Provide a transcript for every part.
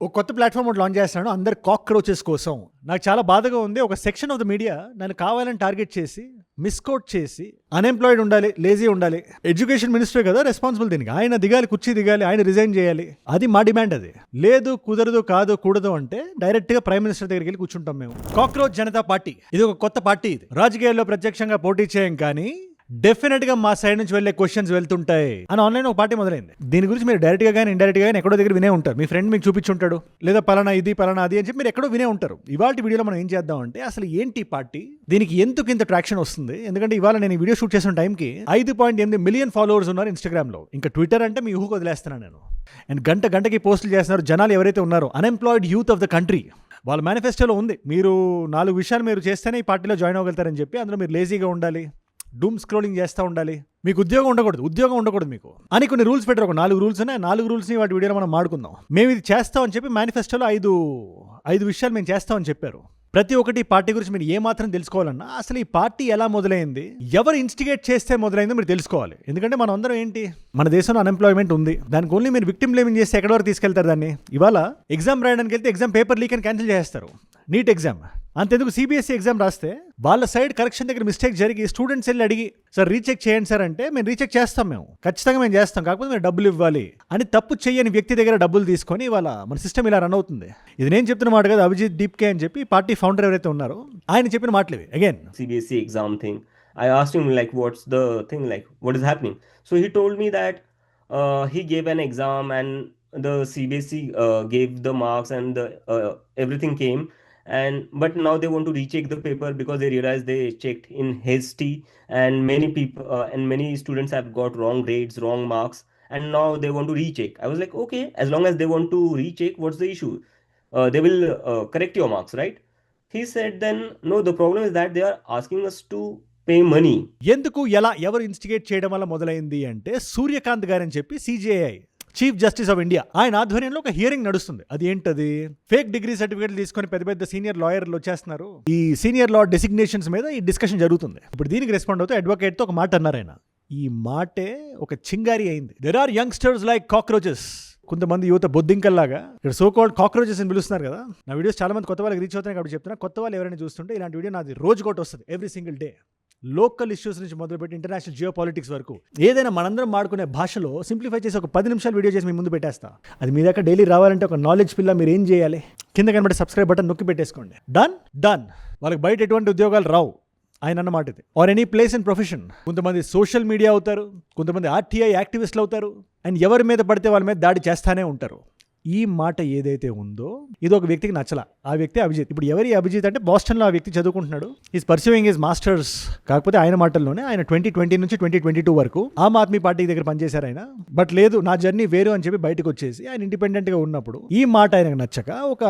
ఒక కొత్త ప్లాట్‌ఫార్మ్ ఒకటి లాంచ్ చేస్తున్నాను. అందరు కాక్రోచెస్ కోసం. నాకు చాలా బాధగా ఉంది. ఒక సెక్షన్ ఆఫ్ ద మీడియా నన్ను కావాలని టార్గెట్ చేసి, మిస్‌కోట్ చేసి, అన్‌ఎంప్లాయిడ్ ఉండాలి, లేజీ ఉండాలి. ఎడ్యుకేషన్ మినిస్టరే కదా రెస్పాన్సిబుల్ దీనికి. ఆయన దిగాలి, కుర్చీ దిగాలి, ఆయన రిజైన్ చేయాలి. అది మా డిమాండ్ అది. లేదు, కుదరదు, కాదు, కూడదు అంటే డైరెక్ట్‌గా ప్రైమ్ మినిస్టర్ దగ్గరికి వెళ్ళి కూర్చుంటాం మేము. Cockroach Janata party. ఇది ఒక కొత్త పార్టీ ఇది. రాజకీయాల్లో ప్రత్యక్షంగా పోటీ చేయం కానీ డెఫినెట్ గా మా సైడ్ నుంచి వెళ్ళే క్వశ్చన్స్ వెళ్తుంటాయి అని ఆన్లైన్ ఒక పార్టీ మొదలైంది. దీని గురించి మీరు డైరెక్ట్ గా కానీ ఇండైరెక్ట్ గా కానీ ఎక్కడో దగ్గర వినే ఉంటారు. మీ ఫ్రెండ్ మీకు చూపించుంటాడు, లేదా పలానా ఇది పలానా అది అని చెప్పి మీరు ఎక్కడో వినే ఉంటారు. ఇవాళ వీడియోలో మనం ఏం చేద్దాం అంటే అసలు ఏంటి పార్టీ, దీనికి ఎందుకు ఇంత ట్రాక్షన్ వస్తుంది. ఎందుకంటే ఇవాళ నేను ఈ వీడియో షూట్ చేసిన టైంకి 5.8 మిలియన్ ఫాలోవర్స్ ఉన్నారు ఇన్స్టాగ్రామ్ లో. ఇంకా ట్విట్టర్ అంటే మీ ఊహకు వదిలేస్తున్నాను నేను. అండ్ గంటకి పోస్టులు చేస్తున్నారు జనాలు ఎవరైతే ఉన్నారో, unemployed youth of the country. వాళ్ళ మేనిఫెస్టోలో ఉంది, మీరు 4 విషయాలు మీరు చేస్తేనే ఈ పార్టీలో జాయిన్ అవ్వగలుగుతారని చెప్పి. అందులో మీరు లేజీగా ఉండాలి, డూమ్ స్క్రోలింగ్ చేస్తూ ఉండాలి, మీకు ఉద్యోగం ఉండకూడదు మీకు అని కొన్ని రూల్స్ పెట్టారు. ఒక 4 రూల్స్ ఉన్నాయి. 4 రూల్స్ని వాటి వీడియోలో మనం మాడుకుందాం. మేము ఇది చేస్తామని చెప్పి మేనిఫెస్టోలో 5 విషయాలు మేము చేస్తామని చెప్పారు. ప్రతి ఒక్కటి పార్టీ గురించి మీరు ఏమాత్రం తెలుసుకోవాలన్నా అసలు ఈ పార్టీ ఎలా మొదలైంది, ఎవరు ఇన్స్టిగేట్ చేస్తే మొదలైందో మీరు తెలుసుకోవాలి. ఎందుకంటే మనం అందరం ఏంటి, మన దేశంలో అన్ఎంప్లాయ్మెంట్ ఉంది, దానికి ఓన్లీ మీరు విక్టిమ్ బ్లేమింగ్ చేస్తే ఎక్కడి వరకు తీసుకెళ్తారు దాన్ని. ఇవాళ ఎగ్జామ్ రాయడానికి వెళ్తే ఎగ్జామ్ పేపర్ లీక్ అని క్యాన్సిల్ చేస్తారు. నీట్ ఎగ్జామ్ అంతెందుకు, సిబిఎస్ఈ ఎగ్జామ్ రాస్తే వాళ్ళ సైడ్ కరెక్షన్ దగ్గర మిస్టేక్ జరిగి స్టూడెంట్స్ వెళ్ళి అడిగి సార్ రీచెక్ చేయండి సార్ అంటే మేము రీచెక్ చేస్తాం, మేము ఖచ్చితంగా మేము చేస్తాం, కాకపోతే మీరు డబ్బులు ఇవ్వాలి అని తప్పు చేయని వ్యక్తి దగ్గర డబ్బులు తీసుకొని వాళ్ళ మన సిస్టమ్ ఇలా రన్ అవుతుంది. ఇది నేను చెప్తున్న మాట కదా, అభిజిత్ దీప్కే అని చెప్పి పార్టీ ఫౌండర్ ఎవరైతే ఉన్నారో ఆయన చెప్పిన మాటలు again. CBSE exam thing. I asked him like, what's the thing, like what is happening? So he told me that he gave an exam and the CBSE gave the marks and everything came, and but now they want to recheck the paper because they realized they checked in hasty, and many people and many students have got wrong grades, wrong marks, and now they want to recheck. I was like, okay, as long as they want to recheck, what's the issue? They will correct your marks, right? He said then, no, the problem is that they are asking us to pay money. ఎందుకు, ఎలా, ఎవరు instigate చేయడం వల్ల మొదలైంది అంటే సూర్యకాంత్ గారు అని చెప్పి CJI chief justice of India, ఆయన ఆధ్వర్యంలో ఒక హియరింగ్ నడుస్తుంది. అది ఏంటది, ఫేక్ డిగ్రీ సర్టిఫికేట్లు తీసుకొని పెద్ద సీనియర్ లాయర్లు వచ్చేస్తున్నారు. ఈ సీనియర్ లా డెసిగ్నేషన్స్ మీద ఈ డిస్కషన్ జరుగుతుంది. ఇప్పుడు దీనికి రెస్పాండ్ అవుతూ అడ్వకేట్ తో ఒక మాట అన్నారు ఆయన. ఈ మాటే ఒక చింగారి అయింది. There are youngsters like cockroaches. కొంతమంది యువత బొద్దింకల్లాగా ఇక్కడ సో కాల్డ్ కాక్రోచెస్ అని పిలుస్తున్నారు కదా. నా వీడియోస్ చాలా మంది కొత్త వాళ్ళకి రీచ్ అవుతున్నాయి కాబట్టి చెప్తున్నా. కొత్త వాళ్ళు ఎవరైనా చూస్తుంటే ఇలాంటి వీడియో నాది రోజుకోటి వస్తుంది, every single day. Local issues నుంచి మొదలుపెట్టి ఇంటర్నేషనల్ జియో పాలిటిక్స్ వరకు ఏదైనా మనందరం మాడుకునే భాషలో సింప్లిఫై చేసి ఒక 10 నిమిషాలు వీడియో చేసి మీ ముందు పెట్టేస్తా. అది మీ దగ్గర డైలీ రావాలంటే ఒక నాలెడ్జ్ పిల్ల మీరు ఏం చేయాలి, కింద కనబడే సబ్స్క్రైబ్ బటన్ నొక్కి పెట్టేసుకోండి. డన్. వాళ్ళకి బయట ఎటువంటి ఉద్యోగాలు రావు ఆయన అన్నమాట ఇది. Or any place and profession. కొంతమంది సోషల్ మీడియా అవుతారు, కొంతమంది RTI యాక్టివిస్టులు అవుతారు, అండ్ ఎవరి మీద పడితే వాళ్ళ మీద దాడి చేస్తానే ఉంటారు. ఈ మాట ఏదైతే ఉందో ఇది ఒక వ్యక్తికి నచ్చల. ఆ వ్యక్తి అభిజిత్. ఇప్పుడు ఎవరి అభిజిత్ అంటే బాస్టన్లో ఆ వ్యక్తి చదువుకుంటున్నాడు. Is pursuing his masters. కాకపోతే ఆయన మాటల్లోనే ఆయన 2020 నుంచి 2022 వరకు ఆమ్ ఆద్మీ పార్టీ దగ్గర పనిచేశారు ఆయన. బట్ లేదు, నా జర్నీ వేరు అని చెప్పి బయటకు వచ్చేసి ఆయన ఇండిపెండెంట్ గా ఉన్నప్పుడు ఈ మాట ఆయనకు నచ్చక ఒక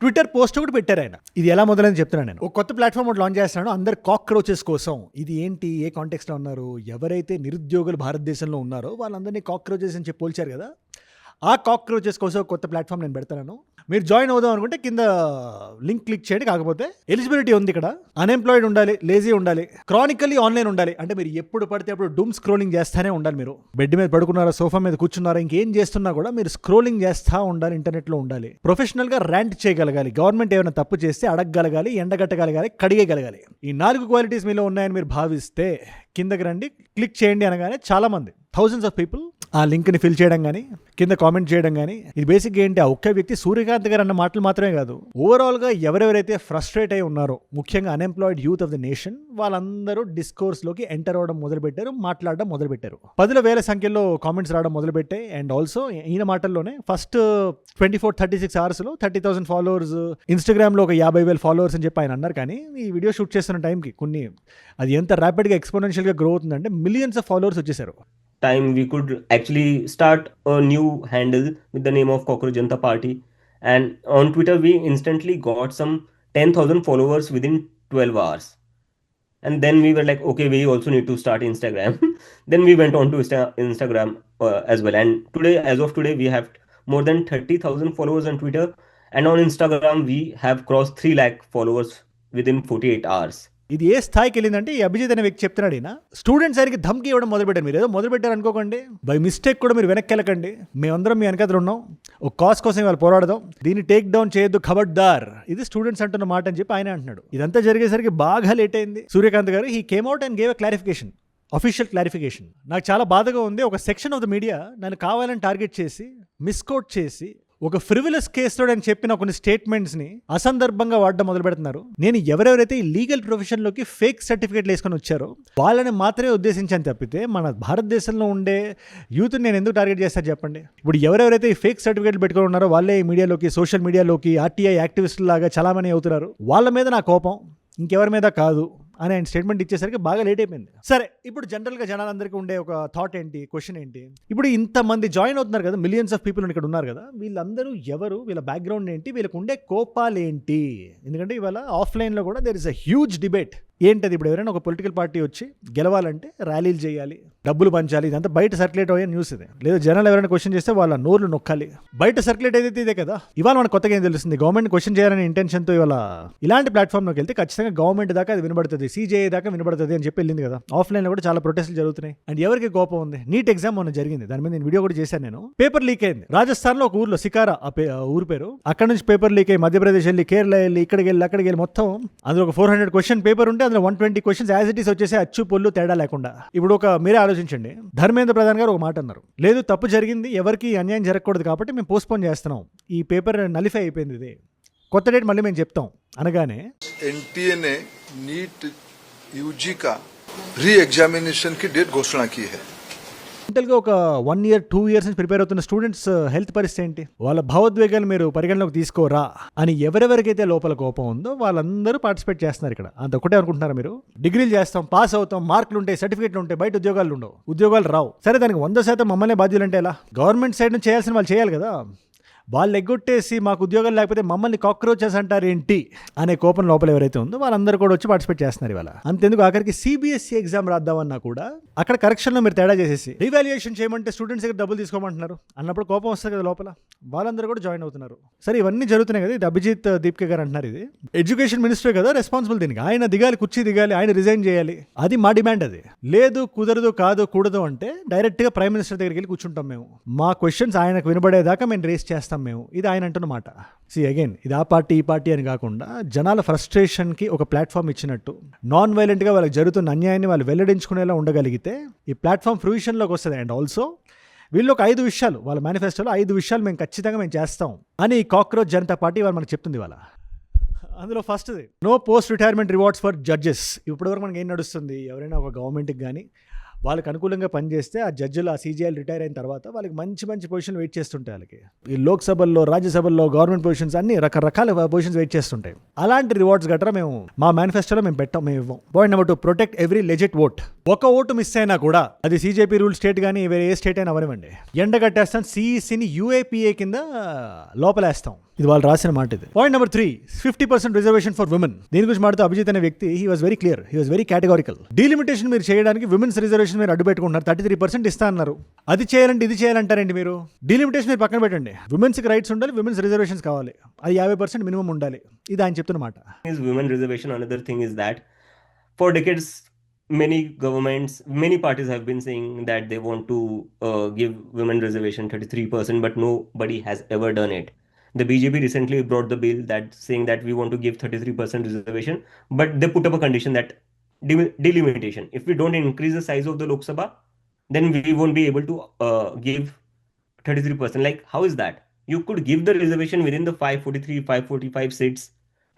ట్విట్టర్ పోస్ట్ ఒకటి పెట్టారు ఆయన. ఇది ఎలా మొదలైంది చెప్తున్నాను నేను. ఒక కొత్త ప్లాట్ఫామ్ ఒకటి లాంచ్ చేస్తున్నాను అందరు కాక్రోచెస్ కోసం. ఇది ఏంటి, ఏ కాంటెక్స్ట్ లో ఉన్నారు, ఎవరైతే నిరుద్యోగులు భారతదేశంలో ఉన్నారో వాళ్ళందరినీ కాక్రోచెస్ అని చెప్పి పోల్చారు కదా. ఆ కాక్రోచెస్ కోసం కొత్త ప్లాట్ఫామ్ నేను పెడతాను. మీరు జాయిన్ అవుదాం అనుకుంటే కింద లింక్ క్లిక్ చేయండి. కాకపోతే ఎలిజిబిలిటీ ఉంది ఇక్కడ. అన్ఎంప్లాయిడ్ ఉండాలి, లేజీ ఉండాలి, క్రానికల్లీ ఆన్లైన్ ఉండాలి. అంటే మీరు ఎప్పుడు పడితే అప్పుడు డూమ్ స్క్రోలింగ్ చేస్తానే ఉండాలి. మీరు బెడ్ మీద పడుకున్నారా, సోఫా మీద కూర్చున్నారా, ఇంకేం చేస్తున్నా కూడా మీరు స్క్రోలింగ్ చేస్తూ ఉండాలి, ఇంటర్నెట్లో ఉండాలి. ప్రొఫెషనల్ గా ర్యాంట్ చేయగలగాలి, గవర్నమెంట్ ఏమైనా తప్పు చేస్తే అడగగలగాలి, ఎండగట్టగలగాలి, కడిగేయగలగాలి. ఈ 4 క్వాలిటీస్ మీలో ఉన్నాయని మీరు భావిస్తే కిందకి రండి, క్లిక్ చేయండి అనగానే చాలా మంది థౌసండ్స్ ఆఫ్ పీపుల్ ఆ లింక్ని ఫిల్ చేయడం కానీ, కింద కామెంట్ చేయడం కానీ. ఇది బేసిక్గా ఏంటి, ఆ ఒక్క వ్యక్తి సూర్యకాంత్ గారు అన్న మాటలు మాత్రమే కాదు, ఓవరాల్గా ఎవరెవరైతే ఫ్రస్ట్రేట్ అయి ఉన్నారో, ముఖ్యంగా unemployed youth of the nation, వాళ్ళందరూ డిస్కోర్స్లోకి ఎంటర్ అవ్వడం మొదలుపెట్టారు, మాట్లాడడం మొదలుపెట్టారు. 10,000 సంఖ్యలో కామెంట్స్ రావడం మొదలుపెట్టాయి. అండ్ ఆల్సో ఈయన మాటల్లోనే ఫస్ట్ 24-36 అవర్స్లో 30,000 ఫాలోవర్స్, ఇన్స్టాగ్రామ్లో ఒక 50,000 ఫాలోవర్స్ అని చెప్పి ఆయన అన్నారు. కానీ ఈ వీడియో షూట్ చేస్తున్న టైంకి అది ఎంత ర్యాపిడ్గా ఎక్స్పోనెన్షియల్గా గ్రో అవుతుందంటే మిలియన్స్ ఆఫ్ ఫాలోవర్స్ వచ్చేసారు. Time we could actually start a new handle with the name of Cockroach Janata Party, and on Twitter we instantly got some 10,000 followers within 12 hours. And then we were like, okay, we also need to start Instagram. Then we went on to Instagram as well, and today, as of today, we have more than 30,000 followers on Twitter, and on Instagram we have crossed 3 lakh followers within 48 hours. ఇది ఏ స్థాయికి వెళ్ళిందంటే ఈ అభిజిత్ అనే వ్యక్తి చెప్తున్నాడు, ఈయన students ఆయనకి ధమ్కి ఇవ్వడం మొదలుపెట్టారు. మీరు ఏదో మొదలుపెట్టారు అనుకోకండి, బై మిస్టేక్ కూడా మీరు వెనక్కి వెళ్ళకండి, మేమందరం మీ వెనకాల ఉన్నాం, ఒక కాజ్ కోసం ఇవాళ పోరాడదాం, దీన్ని టేక్ డౌన్ చేయొద్దు ఖబర్దార్, ఇది స్టూడెంట్స్ అంటున్న మాట అని చెప్పి ఆయన అంటున్నాడు. ఇదంతా జరిగేసరికి బాగా లేట్ అయింది. సూర్యకాంత్ గారు he came out and gave a clarification, official clarification. నాకు చాలా బాధగా ఉంది, ఒక సెక్షన్ ఆఫ్ ద మీడియా నన్ను కావాలని టార్గెట్ చేసి మిస్కోట్ చేసి ఒక ఫ్రివిలస్ కేసులో నేను చెప్పిన కొన్ని స్టేట్మెంట్స్ని అసందర్భంగా వాడడం మొదలు పెడుతున్నారు. నేను ఎవరెవరైతే ఈ లీగల్ ప్రొఫెషన్లోకి ఫేక్ సర్టిఫికేట్లు వేసుకొని వచ్చారో వాళ్ళని మాత్రమే ఉద్దేశించాను తప్పితే మన భారతదేశంలో ఉండే యూత్ని నేను ఎందుకు టార్గెట్ చేస్తాను చెప్పండి. ఇప్పుడు ఎవరెవరైతే ఈ ఫేక్ సర్టిఫికేట్లు పెట్టుకొని ఉన్నారో వాళ్ళే ఈ మీడియాలోకి, సోషల్ మీడియాలోకి ఆర్టీఐ యాక్టివిస్టుల లాగా చాలామంది అవుతున్నారు. వాళ్ళ మీద నా కోపం, ఇంకెవరి మీద కాదు అని ఆయన స్టేట్మెంట్ ఇచ్చేసరికి బాగా లేట్ అయిపోయింది. సరే, ఇప్పుడు జనరల్గా జనాలందరికీ ఉండే ఒక థాట్ ఏంటి, క్వశ్చన్ ఏంటి, ఇప్పుడు ఇంతమంది జాయిన్ అవుతున్నారు కదా, మిలియన్స్ ఆఫ్ పీపుల్ ఇక్కడ ఉన్నారు కదా, వీళ్ళందరూ ఎవరు, వీళ్ళ బ్యాక్గ్రౌండ్ ఏంటి, వీళ్ళకు ఉండే కోపాలు ఏంటి? ఎందుకంటే ఇవాళ ఆఫ్లైన్లో కూడా there is a huge debate. ఏంటది, ఇప్పుడు ఎవరైనా ఒక పొలిటికల్ పార్టీ వచ్చి గెలవాలంటే ర్యాలీలు చేయాలి, డబ్బులు పంచాలి, ఇదంతా బయట సర్క్యులేట్ అయ్యే న్యూస్ ఇది. లేదా జనాలు ఎవరైనా క్వశ్చన్ చేస్తే వాళ్ళ నోర్లు నొక్కాలి, బయట సర్క్యులేట్ అయితే ఇదే కదా. ఇవాళ మనకు కొత్తగా ఏం తెలుస్తుంది, గవర్నమెంట్ క్వశ్చన్ చేయాలనే ఇంటెన్షన్తో ఇవాళ ఇలాంటి ప్లాట్ఫామ్లోకి వెళ్తే ఖచ్చితంగా గవర్నమెంట్ దాకా అది వినబడుతుంది, సీజేఐ దాకా వినబడుతుంది అని చెప్పి వెళ్ళింది కదా. ఆఫ్లైన్లో కూడా చాలా ప్రొటెస్టులు జరుగుతున్నాయి. అండ్ ఎవరికి కోపం ఉంది, నీట్ ఎగ్జామ్ మొన్న జరిగింది, దాని మీద నేను వీడియో కూడా చేశాను. నేను పేపర్ లీక్ అయింది రాజస్థాన్లో ఒక ఊర్లో, సికారా ఊరు పేరు, అక్కడ నుంచి పేపర్ లీక్ అయ్యి మధ్యప్రదేశ్ వెళ్ళి, కేరళ వెళ్ళి, ఇక్కడికి వెళ్ళి, అక్కడికి వెళ్ళి, మొత్తం అందులో ఒక 400 క్వశ్చన్ పేపర్ ఉంటే అందులో 120 క్వశ్చన్స్ యాజ్ ఇట్ ఈస్ వచ్చేసి అచ్చు పొల్లు తేడా లేకుండా. ఇప్పుడు మీరే ఆలోచించండి, ధర్మేంద్ర ప్రధాన్ గారు ఒక మాట అన్నారు, లేదు తప్పు జరిగింది, ఎవరికి అన్యాయం జరగకూడదు కాబట్టి మేము పోస్ట్పోన్ చేస్తున్నాం, ఈ పేపర్ నలిఫై అయిపోయింది, ఇది కొత్త డేట్ మళ్ళీ మేము చెప్తాం అనగానే एनटीए ने नीट यूजी का री एग्जामिनेशन की डेट घोषणा की है. మెంటల్గా ఒక 1 year 2 years నుంచి ప్రిపేర్ అవుతున్న స్టూడెంట్స్ హెల్త్ పరిస్థితి ఏంటి, వాళ్ళ భావోద్వేగాలు మీరు పరిగణలోకి తీసుకోరా అని ఎవరెవరికైతే లోపల కోపం ఉందో వాళ్ళందరూ పార్టిసిపేట్ చేస్తున్నారు ఇక్కడ. అంత ఒకటే అనుకుంటున్నారా మీరు, డిగ్రీలు చేస్తాం, పాస్ అవుతాం, మార్కులు ఉంటాయి, సర్టిఫికేట్లు ఉంటాయి, బయట ఉద్యోగాలు ఉండవు, ఉద్యోగాలు రావు. సరే, దానికి 100% మమ్మల్ని బాధ్యులు అంటే ఎలా? గవర్నమెంట్ సైడ్ నుంచి చేయాల్సిన వాళ్ళు చేయాలి కదా. వాళ్ళు ఎగ్గొట్టేసి మాకు ఉద్యోగాలు లేకపోతే మమ్మల్ని కాక్రోచెస్ అంటారు ఏంటి అనే కోపం లోపల ఎవరైతే ఉందో వాళ్ళందరూ కూడా వచ్చి పార్టిసిపేట్ చేస్తున్నారు ఇవాళ. అంతెందుకు ఆఖరికి సిబిఎస్ఈ ఎగ్జామ్ రాద్దామన్నా కూడా అక్కడ కరెక్షన్లో మీరు తేడా చేసేసి రివాల్యుయేషన్ చేయమంటే స్టూడెంట్స్ దగ్గర డబ్బులు తీసుకోమంటున్నారు అన్నప్పుడు కోపం వస్తుంది కదా లోపల. వాళ్ళందరూ కూడా జాయిన్ అవుతున్నారు. సరే, ఇవన్నీ జరుగుతున్నాయి కదా. ఇది అభిజిత్ దీప్కే గారు అంటున్నారు, ఇది ఎడ్యుకేషన్ మినిస్టర్ కదా రెస్పాన్సిబుల్ దీనికి, ఆయన దిగాలి, కుర్చీ దిగాలి, ఆయన రిజైన్ చేయాలి, అది మా డిమాండ్. అది లేదు, కుదరదు, కాదు, కూడదు అంటే డైరెక్ట్గా ప్రైమ్ మినిస్టర్ దగ్గరికి వెళ్ళి కూర్చుంటాం మేము, మా క్వశ్చన్స్ ఆయనకు వినబడేదాకా మేము రేస్ చేస్తాం మేము, ఇది ఆయన అంటున్నమాట. సి అగైన్, ఇది ఆ పార్టీ ఈ పార్టీ అని కాకుండా జనాల ఫ్రస్ట్రేషన్కి ఒక ప్లాట్ఫామ్ ఇచ్చినట్టు, నాన్ వైలెంట్గా వాళ్ళకి జరుగుతున్న అన్యాయాన్ని వాళ్ళు వెల్లడించుకునేలా ఉండగలిగితే ఈ ప్లాట్ఫామ్ ఫ్రూయిషన్లోకి వస్తుంది. అండ్ ఆల్సో వీళ్ళు ఒక 5 విషయాలు, వాళ్ళ మేనిఫెస్టోలో 5 విషయాలు మేము ఖచ్చితంగా మేము చేస్తాం అని కాక్రోచ్ జనతా పార్టీ వాళ్ళు మనకు చెప్తుంది వాళ్ళ. అందులో ఫస్ట్ది no post retirement rewards for judges. ఇప్పటివరకు మనకి ఏం నడుస్తుంది, ఎవరైనా ఒక గవర్నమెంట్కి కానీ వాళ్ళకి అనుకూలంగా పనిచేస్తే ఆ జడ్జిలు, ఆ సీజీఐలు రిటైర్ అయిన తర్వాత వాళ్ళకి మంచి మంచి పొజిషన్లు వెయిట్ చేస్తుంటాయి. వాళ్ళకి ఈ లోక్సభల్లో, రాజ్యసభల్లో, గవర్నమెంట్ పొజిషన్స్ అన్ని రకరకాల పొజిషన్స్ వెయిట్ చేస్తుంటాయి. అలాంటి రివార్డ్స్ గట్రా మేము మా మేనిఫెస్టోలో మేము పెట్టాం, మేము ఇవ్వం. Point number 2, protect every legit vote. ఒక ఓటు మిస్ అయినా కూడా అది సీజేపీ రూల్ స్టేట్ కానీ వేరే ఏ స్టేట్ అయినా అవనివ్వండి, ఎండగట్టేస్తాం, సిఈసిని యూఏపీఏ కింద లోపలేస్తాం. ఇది వాళ్ళు రాసిన మాట. ఇది point number 3, 50% reservation for women. దీని గురించి మాట్లాడుతూ అభిజిత్ అనే వ్యక్తి he was very clear, he was very categorical. Delimitation మీరు చేయడానికి విమెన్స్ రిజర్వేషన్ మీరు అడ్డు పెట్టుకుంటున్నారు, 33% ఇస్తా అన్నారు. అది చేయాలంటే ఇది చేయాలంటారండి మీరు. డీలిమిటేషన్ మీరు పక్కన పెట్టండి, విమెన్స్కి రైట్స్ ఉండాలి, విమెన్స్ రిజర్వేషన్స్ కావాలి, అది 50% మినిమం ఉండాలి, ఇది ఆయన చెప్తున్నమాట. Women reservation. Another thing is that for decades, many governments, many parties have been saying that they want to give women reservation 33%, but nobody has ever done it. The BJP recently brought the bill that saying that we want to give 33% reservation, but they put up a condition that delimitation. If we don't increase the size of the Lok Sabha, then we won't be able to give 33%. Like, how is that? You could give the reservation within the 543, 545 seats.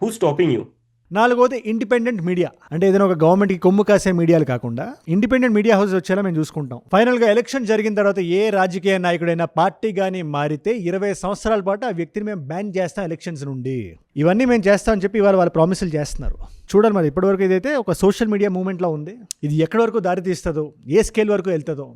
Who's stopping you? 4వది independent media. అంటే ఏదైనా ఒక గవర్నమెంట్కి కొమ్ము కాసే మీడియాలు కాకుండా independent media house వచ్చేలా మేము చూసుకుంటాం. ఫైనల్గా ఎలక్షన్ జరిగిన తర్వాత ఏ రాజకీయ నాయకుడైనా పార్టీ కానీ మారితే 20 సంవత్సరాల పాటు ఆ వ్యక్తిని మేము బ్యాన్ చేస్తాం ఎలక్షన్స్ నుండి. ఇవన్నీ మేము చేస్తామని చెప్పి ఇవాళ వాళ్ళు ప్రామిసులు చేస్తున్నారు. చూడాలి మరి ఇప్పటివరకు ఇదైతే ఒక సోషల్ మీడియా మూవ్మెంట్లో ఉంది. ఇది ఎక్కడి వరకు దారి తీస్తుందో, ఏ స్కేల్ వరకు వెళ్తుందో,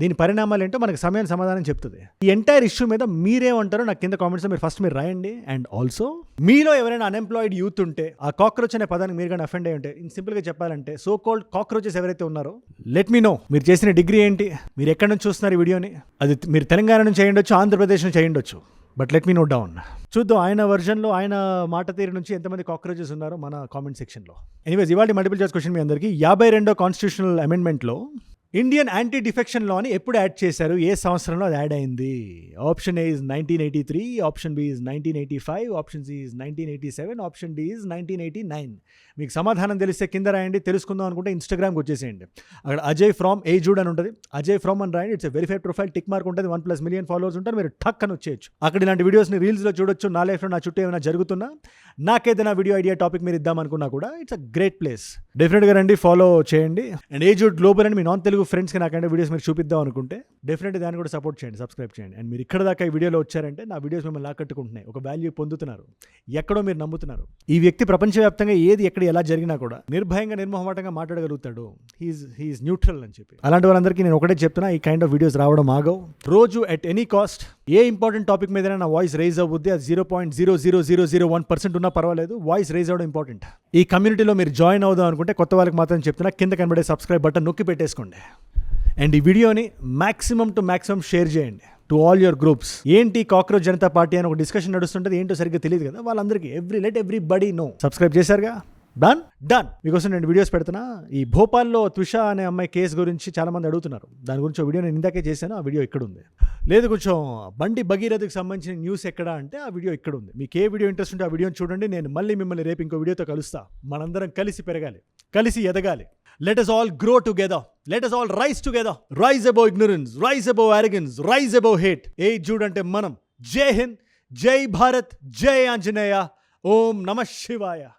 దీని పరిణామాలు ఏంటో మనకు సమయం సమాధానం చెప్తుంది. ఈ ఎంటైర్ ఇష్యూ మీద మీరేమంటారో నాకు కింద కామెంట్స్లో మీరు ఫస్ట్ రాయండి. అండ్ ఆల్సో మీలో ఎవరైనా అన్ఎంప్లాయిడ్ యూత్ ఉంటే, ఆ కాక్రోచ్ అనే పదానికి మీరు కానీ అఫెండ్ అయి ఉంటే, సింపుల్గా చెప్పాలంటే సో కాల్డ్ కాక్రోచెస్ ఎవరైతే ఉన్నారో, లెట్ మీ నో. మీరు చేసిన డిగ్రీ ఏంటి, మీరు ఎక్కడి నుంచి చూస్తున్నారు ఈ వీడియోని, అది మీరు తెలంగాణ నుంచి అయ్యుండొచ్చు, ఆంధ్రప్రదేశ్ నుంచి అయ్యుండొచ్చు, but let me note down. చూద్దాం ఆయన వర్జన్లో ఆయన మాట తీరు నుంచి ఎంతమంది కాక్రోచెస్ ఉన్నారో మన కామెంట్ సెక్షన్లో. ఎనీవేస్, ఇవాళ మల్టిపుల్ చాయిస్ క్వశ్చన్ మీ అందరికీ. 52వ కాన్స్టిట్యూషనల్ అమెండ్మెంట్లో ఇండియన్ యాంటీ డిఫెక్షన్ లాని ఎప్పుడు యాడ్ చేశారు, ఏ సంవత్సరంలో అది యాడ్ అయింది? Option A is 1983, option B is 1985, option C is 1987, option D is 1989. మీకు సమాధానం తెలిస్తే కింద రాయండి. తెలుసుకుందాం అనుకుంటే ఇన్స్టాగ్రామ్కి వచ్చేసేయండి. అక్కడ అజయ్ ఫ్రామ్ ఏజూడ్ అని ఉంటుంది. అజయ్ ఫ్రామ్ అని రాయండి. It's verified profile, tick mark ఉంటుంది, 1+ మిలియన్ ఫాలోవర్స్ ఉంటారు. మీరు టక్ అని వచ్చేయచ్చు. అక్కడ ఇలాంటి వీడియోస్ని రీల్స్లో చూడొచ్చు. నా లైఫ్లో నా చుట్టూ ఏమైనా జరుగుతున్నా, నాకేదైనా వీడియో ఐడియా టాపిక్ మీరు ఇద్దామనుకున్నా కూడా ఇట్స్ అ గ్రేట్ ప్లేస్. డెఫినెట్గా రండి, ఫాలో చేయండి. అండ్ ఏజూడ్ గ్లోబల్ అని మీ నాన్ తెలుగు ఫ్రెండ్స్కి నాకంటే వీడియోస్ మీరు చూపిద్దాం అనుకుంటే డెఫినెట్గా దాన్ని కూడా సపోర్ట్ చేయండి, సబ్స్క్రైబ్ చేయండి. అండ్ మీరు ఇక్కడ దాకా ఈ వీడియోలో వచ్చారంటే నా వీడియోస్ మిమ్మల్ని లాకట్టుకుంటున్నాయి, ఒక వాల్యూ పొందుతున్నారు, ఎక్కడో మీరు నమ్ముతున్నారు. ఈ వ్యక్తి ప్రపంచవ్యాప్తంగా ఏది ఎక్కడ ఎలా జరిగినా కూడా నిర్భయంగా నిర్మోహమాటంగా మాట్లాడగలుగుతాడు. హీఈస్ న్యూట్రల్ అని చెప్పి. అలాంటి వాళ్ళందరికీ నేను ఒకటే చెప్తున్నా, ఈ కైండ్ ఆఫ్ వీడియోస్ రావడం ఆగవు. రోజు at any cost A important topic మీద నా వాయిస్ రైజ్ అవుద్ది, అది 0.00001% ఉన్నా పర్వాలేదు, వాయిస్ రైజ్ అవ్వడం ఇంపార్టెంట్. ఈ కమ్యూనిటీలో మీరు జాయిన్ అవుదాం అనుకుంటే కొత్త వాళ్ళకి మాత్రం చెప్తున్నా, కింద కనబడే సబ్స్క్రైబ్ బటన్ నొక్కి పెట్టేసుకోండి. అండ్ ఈ వీడియోని మ్యాక్సిమం టు మ్యాక్సిమం షేర్ చేయండి టు ఆల్ యువర్ గ్రూప్స్. ఏంటి కాక్రోచ్ జనతా పార్టీ అని ఒక డిస్కషన్ నడుస్తుంటుంది, ఏంటో సరిగ్గా తెలియదు కదా వాళ్ళందరికీ. Everybody know. సబ్స్క్రైబ్ చేశారుగా? డన్. మీకోసం నేను వీడియోస్ పెడుతున్నా. ఈ భోపాల్లో త్విషా అనే అమ్మాయి కేసు గురించి చాలా మంది అడుగుతున్నారు. దాని గురించి వీడియో నేను ఇందాకే చేశాను, ఆ వీడియో ఇక్కడ ఉంది. లేదు కొంచెం బండి భగీరథకి సంబంధించిన న్యూస్ ఎక్కడ అంటే ఆ వీడియో ఇక్కడ ఉంది. మీకు ఏ వీడియో ఇంట్రెస్ట్ ఉంటే ఆ వీడియోని చూడండి. నేను మళ్ళీ మిమ్మల్ని రేపు ఇంకో వీడియోతో కలుస్తా. మనందరం కలిసి పెరగాలి, కలిసి ఎదగాలి. Let us all grow together. Let us all rise together. Rise above ignorance. Rise above arrogance. Rise above hate. Jude ante manam. Jai Hind. Jai Bharat. Jai Anjaneya. Om Namah Shivaya.